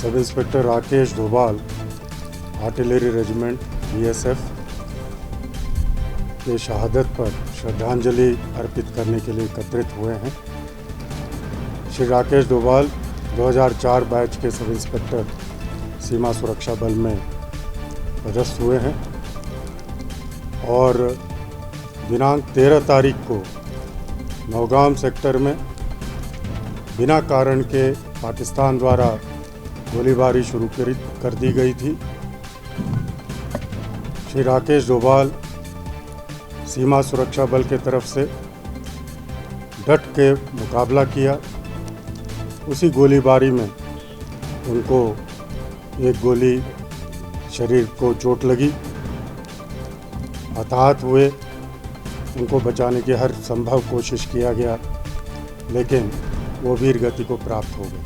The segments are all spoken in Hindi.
Sub inspector Rakesh Doval artillery regiment BSF के शहादत पर श्रद्धांजलि अर्पित करने के लिए एकत्रित हुए हैं। श्री राकेश डोभाल 2004 बैच के सब इंस्पेक्टर सीमा सुरक्षा बल में पदस्थ हुए हैं और दिनांक 13 तारीख को नौगाम सेक्टर में बिना कारण के पाकिस्तान द्वारा गोलीबारी शुरू कर दी गई थी। श्री राकेश डोभाल सीमा सुरक्षा बल के तरफ से डट के मुकाबला किया। उसी गोलीबारी में उनको एक गोली शरीर को चोट लगी, हताहत हुए। उनको बचाने की हर संभव कोशिश किया गया, लेकिन वो वीर गति को प्राप्त हो गए।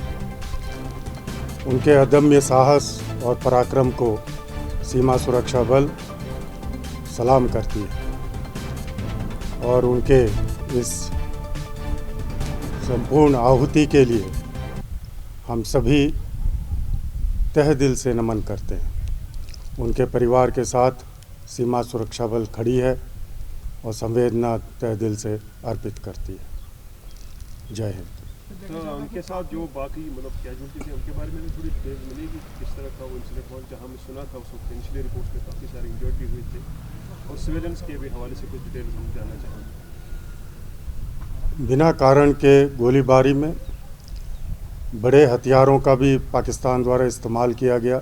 उनके अदम्य साहस और पराक्रम को सीमा सुरक्षा बल सलाम करती है और उनके इस संपूर्ण आहुति के लिए हम सभी तहे दिल से नमन करते हैं। उनके परिवार के साथ सीमा सुरक्षा बल खड़ी है और संवेदना तहे दिल से अर्पित करती है। जय हिंद। तो उनके साथ जो बाकी मतलब कैजुअल्टी थी उनके बारे में भी थोड़ी डिटेल्स मिलेगी, किस तरह का वो इंसिडेंट हुआ? जहाँ हमने सुना था उस वक्त इनिशियली रिपोर्ट्स में काफ़ी सारे इंजर्ड भी हुए थे और सिविलियंस के भी हवाले से कुछ डिटेल्स हम जानना चाहेंगे। बिना कारण के गोलीबारी में बड़े हथियारों का भी पाकिस्तान द्वारा इस्तेमाल किया गया।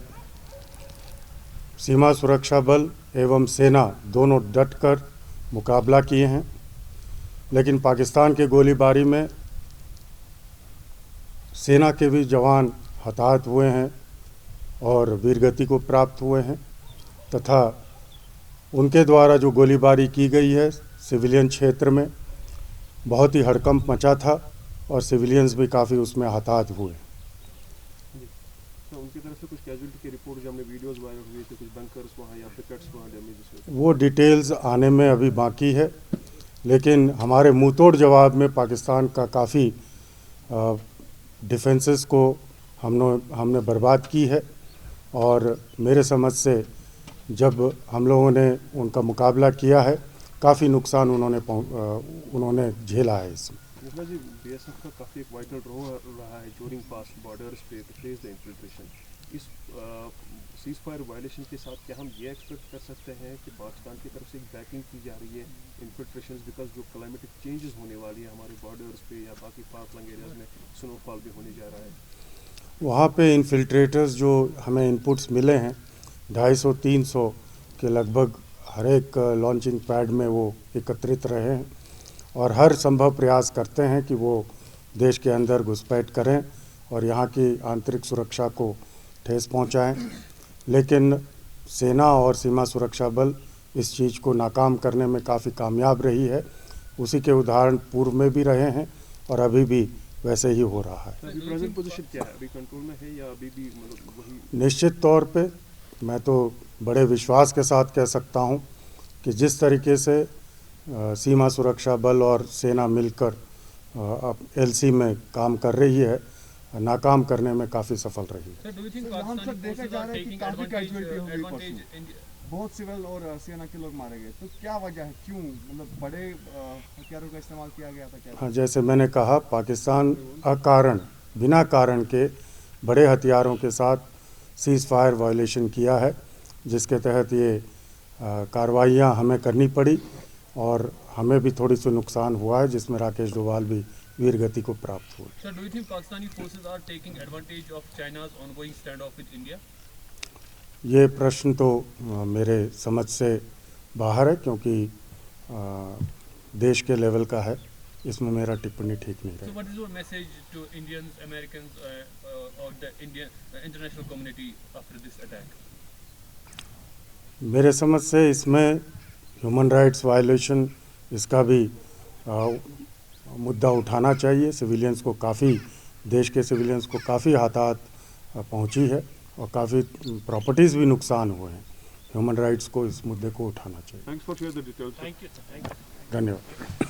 सीमा सुरक्षा बल एवं सेना दोनों डटकर मुकाबला किए हैं, लेकिन पाकिस्तान के गोलीबारी में सेना के भी जवान हताहत हुए हैं और वीरगति को प्राप्त हुए हैं तथा उनके द्वारा जो गोलीबारी की गई है सिविलियन क्षेत्र में बहुत ही हड़कंप मचा था और सिविलियंस भी काफ़ी उसमें हताहत हुए। तो उनकी तरफ से कुछ कैजुअल्टी की रिपोर्ट जो हमने वीडियोस वायरल हुए थे, कुछ बंकर्स वहाँ या पिकेट्स वहाँ डैमेजेस हुए, वो डिटेल्स आने में अभी बाकी है, लेकिन हमारे मुंहतोड़ जवाब में पाकिस्तान का काफ़ी डिफेंसेस को हमने बर्बाद की है और मेरे समझ से जब हम लोगों ने उनका मुकाबला किया है काफ़ी नुकसान उन्होंने झेला है इसमें। जी बीएसएफ का काफ़ी एक वाइटल रोल रहा है ड्यूरिंग पास बॉर्डर्स पे टू फेस द इन्फिल्ट्रेशन। इस सीज़ फायर वायलेशन के साथ क्या हम ये एक्सपेक्ट कर सकते हैं कि पाकिस्तान की तरफ से बैकिंग की जा रही है इन्फिल्ट्रेशन, बिकॉज जो क्लाइमेटिक चेंजेस होने वाली है हमारे बॉर्डर्स पे या बाकी पाक लंग एरियाज में स्नोफॉल भी होने जा रहा है? वहाँ पे इन्फिल्ट्रेटर्स जो हमें इनपुट्स मिले हैं 250-300 के लगभग हर एक लॉन्चिंग पैड में वो एकत्रित रहे हैं और हर संभव प्रयास करते हैं कि वो देश के अंदर घुसपैठ करें और यहाँ की आंतरिक सुरक्षा को ठेस पहुँचाएं। लेकिन सेना और सीमा सुरक्षा बल इस चीज़ को नाकाम करने में काफ़ी कामयाब रही है। उसी के उदाहरण पूर्व में भी रहे हैं और अभी भी वैसे ही हो रहा है। अभी प्रेजेंट पोजीशन क्या है, अभी कंट्रोल में है या अभी भी मतलब वही? निश्चित तौर पे मैं तो बड़े विश्वास के साथ कह सकता हूं कि जिस तरीके से सीमा सुरक्षा बल और सेना मिलकर एलसी में काम कर रही है, नाकाम करने में काफ़ी सफल रही है। देखा जा रहा है कि काफी कैजुअलिटी हो गई परसों, बहुत सिविल और सेना के लोग मारे गए, तो क्या वजह है, क्यों मतलब बड़े हथियारों का इस्तेमाल किया गया था क्या? हाँ, जैसे मैंने कहा, पाकिस्तान अकारण बिना कारण के बड़े हथियारों के साथ सीज़ फायर वायलेशन किया है, जिसके तहत ये कार्रवाइयाँ हमें करनी पड़ी और हमें भी थोड़ी सी नुकसान हुआ है, जिसमें राकेश डोभाल भी वीर गति को प्राप्त हुई। Sir, do you think Pakistani forces are taking advantage of China's ongoing standoff with India? ये प्रश्न तो मेरे समझ से बाहर है, क्योंकि देश के लेवल का है, इसमें मेरा टिप्पणी ठीक नहीं So है। what is your message to Indians, Americans or the Indian international community after this attack? मेरे समझ से इसमें ह्यूमन राइट्स वायलेशन इसका भी मुद्दा उठाना चाहिए। सिविलियंस को काफ़ी, देश के सिविलियंस को काफ़ी हताहत पहुंची है और काफ़ी प्रॉपर्टीज़ भी नुकसान हुए हैं। ह्यूमन राइट्स को इस मुद्दे को उठाना चाहिए। Thanks for share the details. Thank you, sir. Thank you. धन्यवाद।